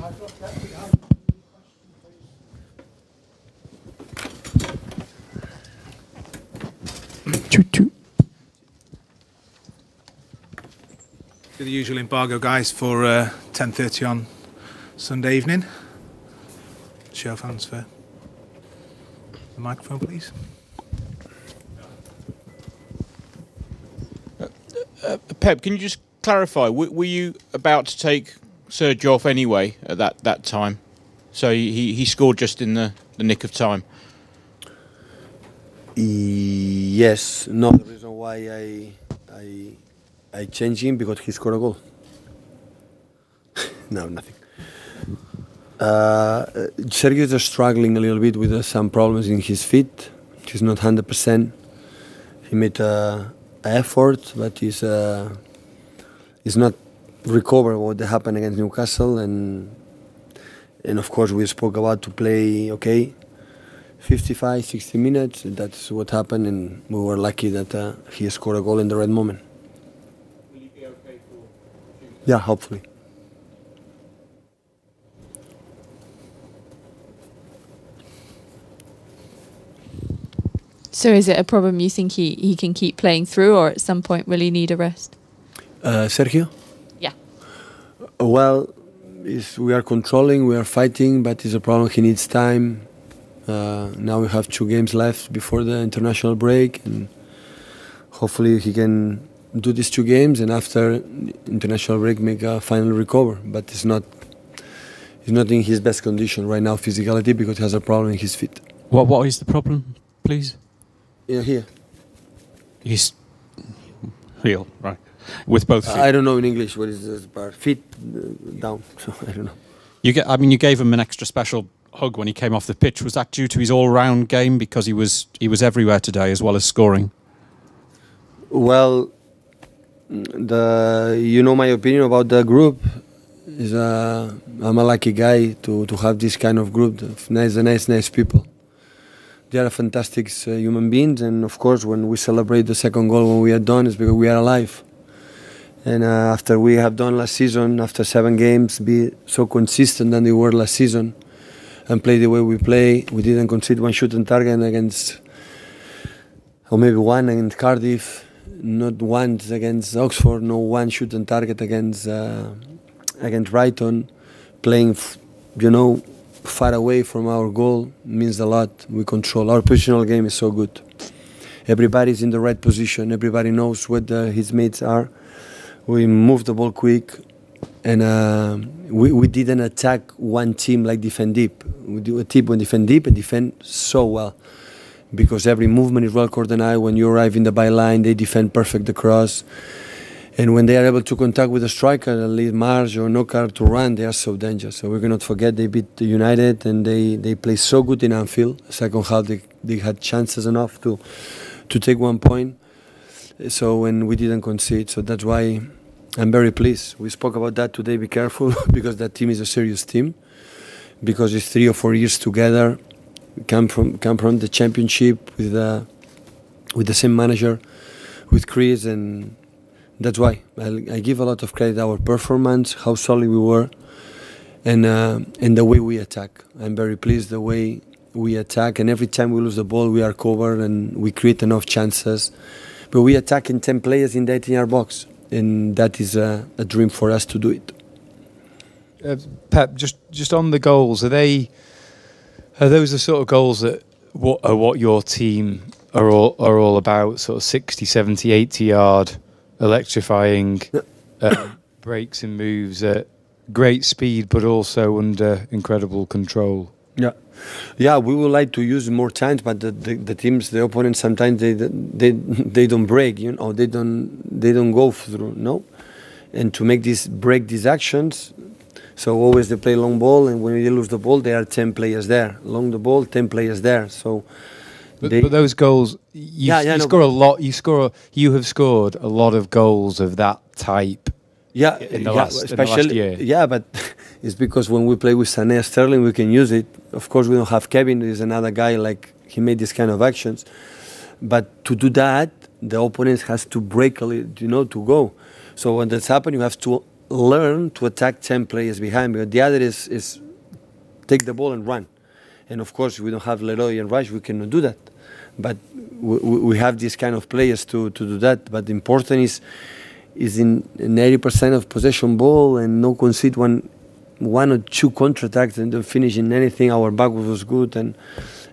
The usual embargo, guys, for 10:30 on Sunday evening. Show of hands for the microphone, please. Pep, can you just clarify? Were you about to take Sergio off anyway at that time? So he scored just in the nick of time. Yes. No, the reason why I changed him because he scored a goal. No, nothing. Sergio is struggling a little bit with some problems in his feet. He's not 100%. He made an effort, but he's not recovered what happened against Newcastle, and of course we spoke about to play 55, 60 minutes. That's what happened, and we were lucky that he scored a goal in the right moment. Will he be okay for Tuesday? Yeah, hopefully. So is it a problem you think he can keep playing through, or at some point will he need a rest? Sergio? Yeah. Well, we are controlling, we are fighting, but it's a problem. He needs time. Now we have 2 games left before the international break, and hopefully he can do these 2 games, and after international break make a final recover. But he's not in his best condition right now, physicality, because he has a problem in his feet. What is the problem, please? Yeah, here. His heel, right? With both feet. I don't know in English what is this part. Feet down. So I don't know. You gave him an extra special hug when he came off the pitch. Was that due to his all-round game, because he was everywhere today as well as scoring? Well, my opinion about the group is I'm a lucky guy to have this kind of group of nice people. They are fantastic human beings, and of course when we celebrate the second goal when we are done, it's because we are alive. And after we have done last season, after 7 games, be so consistent than they were last season, and play the way we play, we didn't concede 1 shot on target against, or maybe 1 against Cardiff, not once against Oxford, no 1 shot on target against Brighton, playing, far away from our goal means a lot. We control. Our positional game is so good. Everybody's in the right position. Everybody knows what his mates are. We move the ball quick, and we didn't attack one team like defend deep. We do a team when defend deep and defend so well, because every movement is well coordinated. When you arrive in the byline, they defend perfect the cross. And when they are able to contact with the striker and leave Marge or Knockout to run, they are so dangerous. So we cannot forget they beat the United, and they play so good in Anfield. Second half they had chances enough to take 1 point. So when we didn't concede, so that's why I'm very pleased. We spoke about that today. Be careful because that team is a serious team, because it's 3 or 4 years together. We come from the championship with the same manager, with Chris, and that's why I give a lot of credit to our performance, how solid we were, and the way we attack. I'm very pleased the way we attack, and every time we lose the ball, we are covered and we create enough chances. But we attack in 10 players in the 18-yard box, and that is a dream for us to do it. Pep, just on the goals, are those the sort of goals that what your team are all about? Sort of 60, 70, 80-yard. Electrifying breaks and moves at great speed, but also under incredible control. Yeah, we would like to use more times, but the teams, the opponents, sometimes they don't break, they don't go through, no, and to break these actions. So always they play long ball, and when they lose the ball, there are 10 players there. Long the ball, 10 players there. So. But those goals, you score a lot. You have scored a lot of goals of that type. Yeah, in the last year. Yeah, but it's because when we play with Sané, Sterling, we can use it. Of course, we don't have Kevin. There's another guy like he made this kind of actions. But to do that, the opponent has to break a little, to go. So when that's happened, you have to learn to attack 10 players behind, because the other is take the ball and run. And of course, we don't have Leroy and Rush, we cannot do that. But we have these kind of players to do that. But the important is in 80% of possession ball and no concede one or two counterattacks and don't finish in anything. Our back was good, and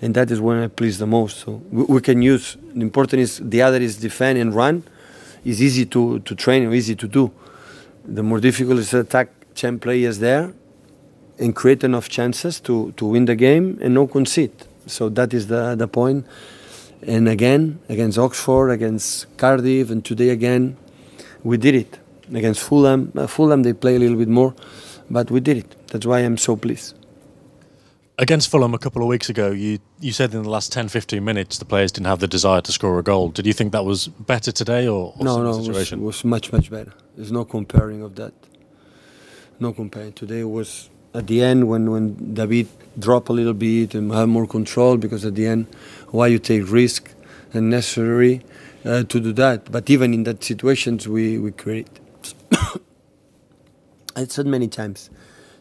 that is when I please the most. So we can use. The important is the other is defend and run. It's easy to train or easy to do. The more difficult is to attack 10 players there and create enough chances to win the game and no concede. So that is the point. And again, against Oxford, against Cardiff, and today again, we did it. Against Fulham, Fulham they play a little bit more, but we did it. That's why I'm so pleased. Against Fulham a couple of weeks ago, you said in the last 10-15 minutes the players didn't have the desire to score a goal. Did you think that was better today, or no, situation? It was much better. There's no comparing of that. No comparing. Today was at the end when David dropped a little bit and have more control, because at the end, why you take risk and necessary to do that. But even in that situations, we create. I said many times,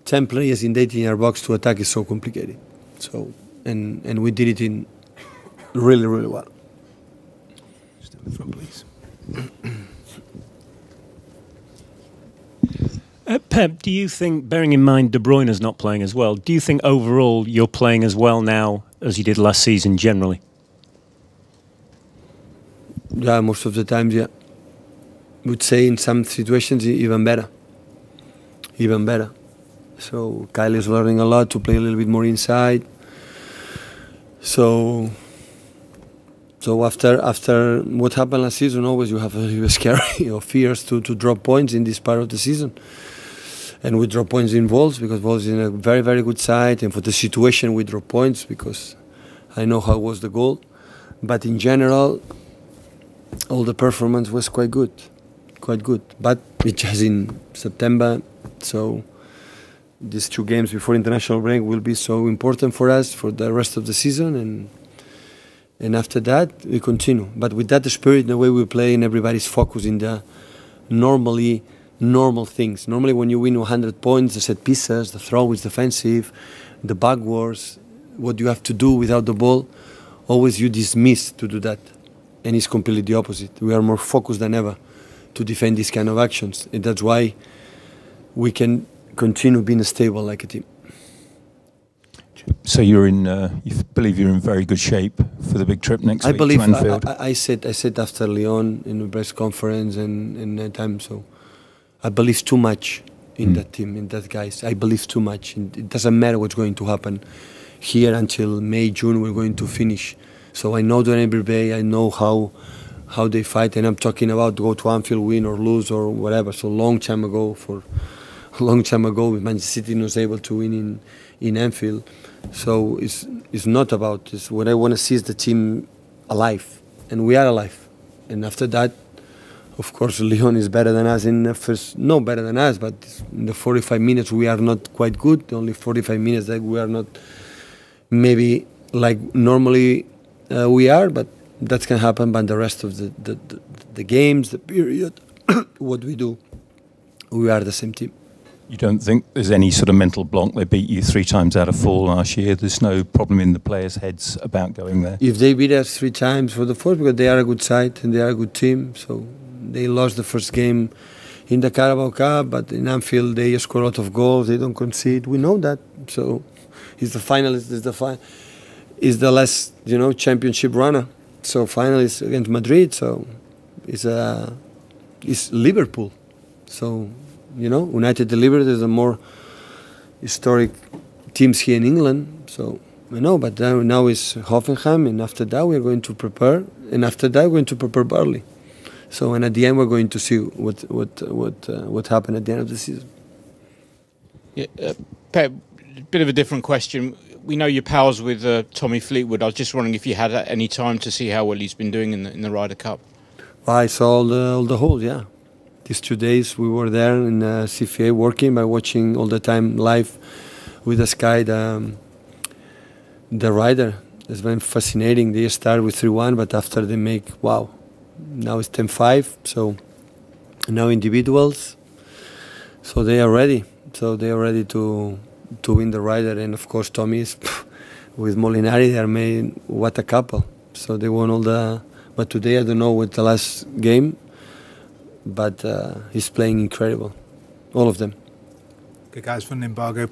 10 players in 18-yard box to attack is so complicated. So and we did it in really well. Just in the front, please. Pep, do you think, bearing in mind De Bruyne is not playing as well, do you think overall you're playing as well now as you did last season generally? Yeah, most of the times, yeah. Would say in some situations even better. Even better. So Kyle is learning a lot to play a little bit more inside. So after what happened last season, always you have a little bit scary or fears to drop points in this part of the season. And we drop points in Wolves, because Wolves is in a very, very good side, and for the situation we drop points because I know how was the goal. But in general, all the performance was quite good. But it's just in September, so these 2 games before international break will be so important for us for the rest of the season, and after that we continue. But with that spirit, the way we play, and everybody's focused in the normal things. Normally when you win 100 points, the set pieces, the throw is defensive, the backwards, what you have to do without the ball, always you dismiss to do that. And it's completely the opposite. We are more focused than ever to defend these kind of actions. And that's why we can continue being stable like a team. So you're in. You believe you're in very good shape for the big trip next week to Anfield? I said after Lyon in the press conference and that time. So I believe too much in that team, in that guys. I believe too much. It doesn't matter what's going to happen here until May, June. We're going to finish. So I know them every day. I know how they fight, and I'm talking about go to Anfield, win or lose or whatever. So long time ago, Manchester City was able to win in Anfield. So it's not about this. What I want to see is the team alive, and we are alive. And after that, of course, Lyon is better than us in the first. No, better than us, but in the 45 minutes we are not quite good. Only 45 minutes that we are not maybe like normally we are, but that can happen. But the rest of the games, the period, what we do, we are the same team. You don't think there's any sort of mental block? They beat you 3 times out of 4 last year. There's no problem in the players' heads about going there? If they beat us 3 times for the 4th, because they are a good side and they are a good team, so they lost the first game in the Carabao Cup, but in Anfield they score a lot of goals, they don't concede. We know that. So it's the finalist, is the last, championship runner. So finalist against Madrid, so it's Liverpool. So United delivered is the more historic teams here in England. So but now it's Hoffenheim, and after that we're going to prepare, and after that we're going to prepare Burnley. So and at the end we're going to see what happened at the end of the season. Yeah, Pep, a bit of a different question. We know your pals with Tommy Fleetwood. I was just wondering if you had any time to see how well he's been doing in the Ryder Cup. Well, I saw all the holes, yeah. These 2 days we were there in CFA working by watching all the time live with the Sky the rider. It's been fascinating. They start with 3-1, but after they make now it's 10-5. So now individuals. So they are ready. So they are ready to win the Ryder, and of course Tommy is with Molinari. They are made what a couple. So they won all the. But today I don't know what the last game, but he's playing incredible, all of them. Good guys for an embargo.